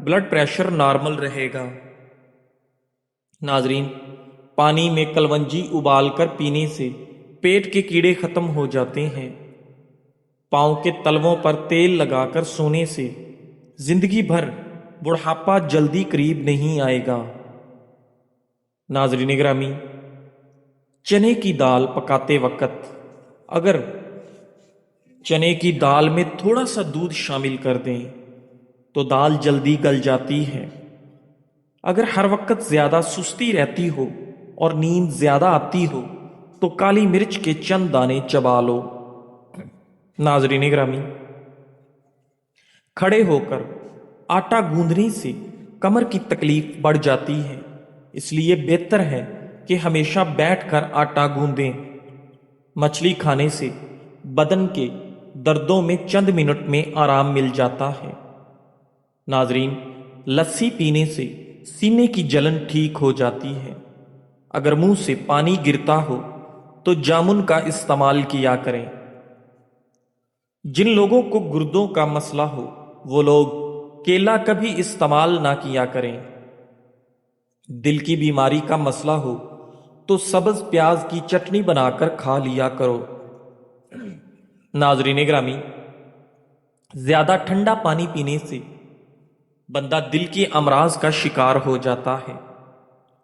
Blood pressure normal رہے گا۔ ناظرین، پانی میں کلونجی ابال کر پینے سے پیٹ کے کیڑے ختم ہو جاتے ہیں۔ پاؤں کے تلووں پر تیل لگا کر سونے سے زندگی بھر بڑھاپا جلدی قریب نہیں آئے گا۔ ناظرین گرامی، چنے کی دال پکاتے وقت اگر چنے کی دال میں تھوڑا سا دودھ شامل کر دیں تو دال جلدی گل جاتی ہے۔ اگر ہر وقت زیادہ سستی رہتی ہو اور نیند زیادہ آتی ہو تو کالی مرچ کے چند دانے چبا لو۔ ناظرین گرامی، کھڑے ہو کر آٹا گوندھنے سے کمر کی تکلیف بڑھ جاتی ہے، اس لیے بہتر ہے کہ ہمیشہ بیٹھ کر آٹا گوندیں۔ مچھلی کھانے سے بدن کے دردوں میں چند منٹ میں آرام مل جاتا ہے۔ ناظرین، لسی پینے سے سینے کی جلن ٹھیک ہو جاتی ہے۔ اگر منہ سے پانی گرتا ہو تو جامن کا استعمال کیا کریں۔ جن لوگوں کو گردوں کا مسئلہ ہو وہ لوگ کیلا کبھی استعمال نہ کیا کریں۔ دل کی بیماری کا مسئلہ ہو تو سبز پیاز کی چٹنی بنا کر کھا لیا کرو۔ ناظرین گرامی، زیادہ ٹھنڈا پانی پینے سے بندہ دل کے امراض کا شکار ہو جاتا ہے۔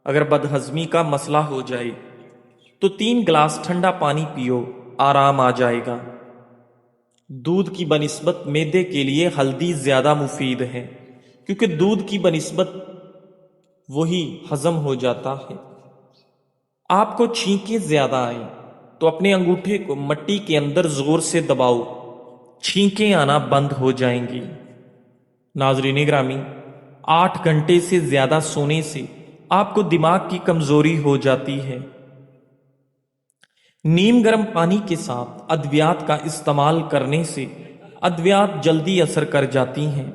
اگر بدہضمی کا مسئلہ ہو جائے تو 3 گلاس ٹھنڈا پانی پیو، آرام آ جائے گا۔ دودھ کی بنسبت معدے کے لیے ہلدی زیادہ مفید ہے، کیونکہ دودھ کی بنسبت وہی ہضم ہو جاتا ہے۔ آپ کو چھینکیں زیادہ آئیں تو اپنے انگوٹھے کو مٹی کے اندر زور سے دباؤ، چھینکیں آنا بند ہو جائیں گی۔ ناظرین گرامی، 8 گھنٹے سے زیادہ سونے سے آپ کو دماغ کی کمزوری ہو جاتی ہے۔ نیم گرم پانی کے ساتھ ادویات کا استعمال کرنے سے ادویات جلدی اثر کر جاتی ہیں۔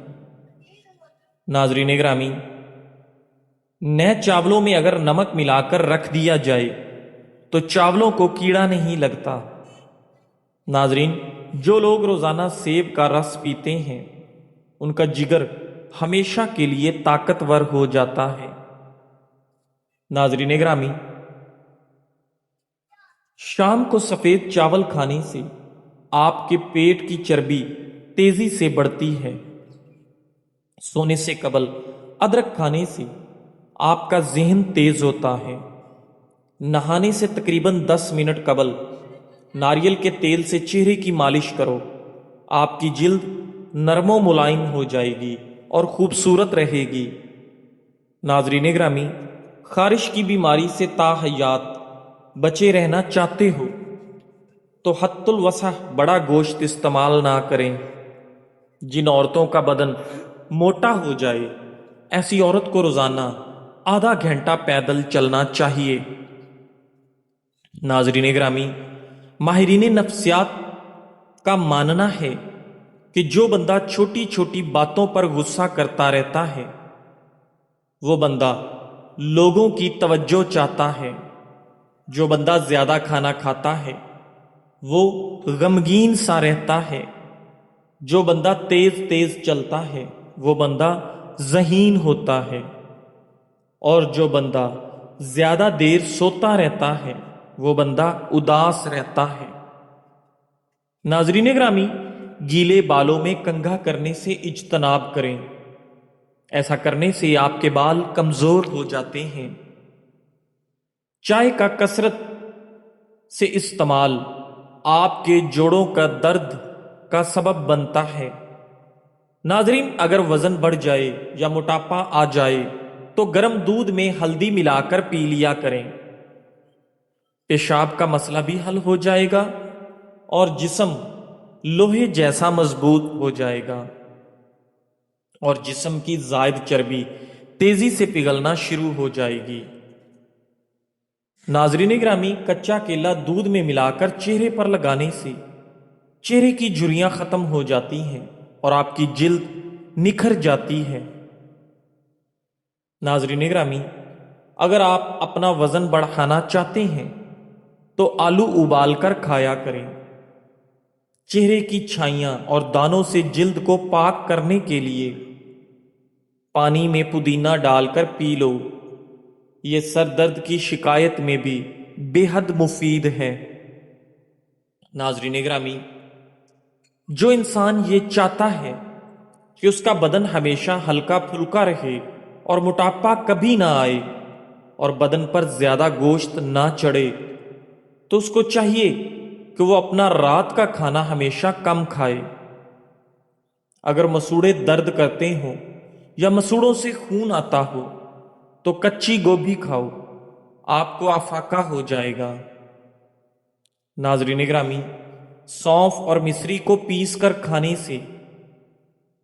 ناظرین گرامی، نئے چاولوں میں اگر نمک ملا کر رکھ دیا جائے تو چاولوں کو کیڑا نہیں لگتا۔ ناظرین، جو لوگ روزانہ سیب کا رس پیتے ہیں ان کا جگر ہمیشہ کے لیے طاقتور ہو جاتا ہے۔ ناظرین گرامی، شام کو سفید چاول کھانے سے آپ کے پیٹ کی چربی تیزی سے بڑھتی ہے۔ سونے سے قبل ادرک کھانے سے آپ کا ذہن تیز ہوتا ہے۔ نہانے سے تقریباً 10 منٹ قبل ناریل کے تیل سے چہرے کی مالش کرو، آپ کی جلد نرم و ملائم ہو جائے گی اور خوبصورت رہے گی۔ ناظرین گرامی، خارش کی بیماری سے تاحیات بچے رہنا چاہتے ہو تو حت الوسع بڑا گوشت استعمال نہ کریں۔ جن عورتوں کا بدن موٹا ہو جائے ایسی عورت کو روزانہ آدھا گھنٹہ پیدل چلنا چاہیے۔ ناظرین گرامی، ماہرین نفسیات کا ماننا ہے کہ جو بندہ چھوٹی چھوٹی باتوں پر غصہ کرتا رہتا ہے وہ بندہ لوگوں کی توجہ چاہتا ہے۔ جو بندہ زیادہ کھانا کھاتا ہے وہ غمگین سا رہتا ہے۔ جو بندہ تیز تیز چلتا ہے وہ بندہ ذہین ہوتا ہے، اور جو بندہ زیادہ دیر سوتا رہتا ہے وہ بندہ اداس رہتا ہے۔ ناظرین گرامی، گیلے بالوں میں کنگھا کرنے سے اجتناب کریں، ایسا کرنے سے آپ کے بال کمزور ہو جاتے ہیں۔ چائے کا کثرت سے استعمال آپ کے جوڑوں کا درد کا سبب بنتا ہے۔ ناظرین، اگر وزن بڑھ جائے یا موٹاپا آ جائے تو گرم دودھ میں ہلدی ملا کر پی لیا کریں۔ پیشاب کا مسئلہ بھی حل ہو جائے گا اور جسم لوہے جیسا مضبوط ہو جائے گا، اور جسم کی زائد چربی تیزی سے پگھلنا شروع ہو جائے گی۔ ناظرین گرامی، کچا کیلا دودھ میں ملا کر چہرے پر لگانے سے چہرے کی جھریاں ختم ہو جاتی ہیں اور آپ کی جلد نکھر جاتی ہے۔ ناظرین گرامی، اگر آپ اپنا وزن بڑھانا چاہتے ہیں تو آلو ابال کر کھایا کریں۔ چہرے کی چھائیاں اور دانوں سے جلد کو پاک کرنے کے لیے پانی میں پودینہ ڈال کر پی لو، یہ سر درد کی شکایت میں بھی بے حد مفید ہے۔ ناظرین گرامی، جو انسان یہ چاہتا ہے کہ اس کا بدن ہمیشہ ہلکا پھلکا رہے اور موٹاپا کبھی نہ آئے اور بدن پر زیادہ گوشت نہ چڑھے، تو اس کو چاہیے کہ وہ اپنا رات کا کھانا ہمیشہ کم کھائے۔ اگر مسوڑے درد کرتے ہوں یا مسوڑوں سے خون آتا ہو تو کچی گوبھی کھاؤ، آپ کو افاقہ ہو جائے گا۔ ناظرین گرامی، سونف اور مصری کو پیس کر کھانے سے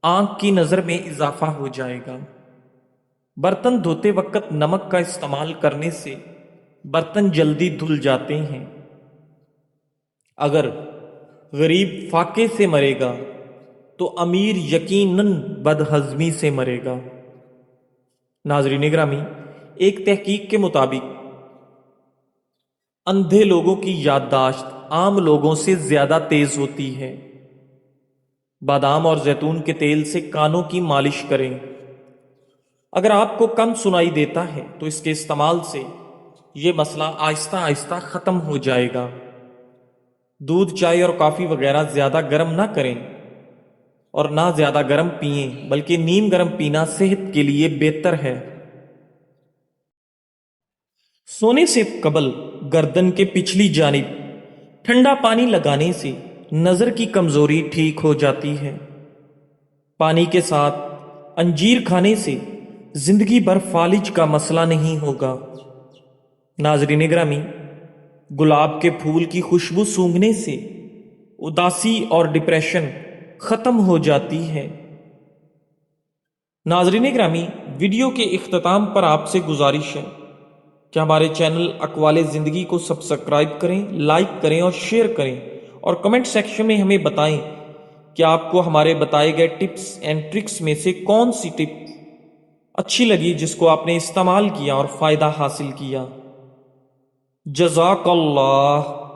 آنکھ کی نظر میں اضافہ ہو جائے گا۔ برتن دھوتے وقت نمک کا استعمال کرنے سے برتن جلدی دھل جاتے ہیں۔ اگر غریب فاقے سے مرے گا تو امیر یقیناً بدہضمی سے مرے گا۔ ناظرین گرامی، ایک تحقیق کے مطابق اندھے لوگوں کی یادداشت عام لوگوں سے زیادہ تیز ہوتی ہے۔ بادام اور زیتون کے تیل سے کانوں کی مالش کریں۔ اگر آپ کو کم سنائی دیتا ہے تو اس کے استعمال سے یہ مسئلہ آہستہ آہستہ ختم ہو جائے گا۔ دودھ، چائے اور کافی وغیرہ زیادہ گرم نہ کریں اور نہ زیادہ گرم پئیں، بلکہ نیم گرم پینا صحت کے لیے بہتر ہے۔ سونے سے قبل گردن کے پچھلی جانب ٹھنڈا پانی لگانے سے نظر کی کمزوری ٹھیک ہو جاتی ہے۔ پانی کے ساتھ انجیر کھانے سے زندگی بھر فالج کا مسئلہ نہیں ہوگا۔ ناظرین گرامی، گلاب کے پھول کی خوشبو سونگھنے سے اداسی اور ڈپریشن ختم ہو جاتی ہے۔ ناظرین گرامی، ویڈیو کے اختتام پر آپ سے گزارش ہے کہ ہمارے چینل اقوال زندگی کو سبسکرائب کریں، لائک کریں اور شیئر کریں، اور کمنٹ سیکشن میں ہمیں بتائیں کہ آپ کو ہمارے بتائے گئے ٹپس اینڈ ٹرکس میں سے کون سی ٹپ اچھی لگی جس کو آپ نے استعمال کیا اور فائدہ حاصل کیا۔ جزاک اللہ۔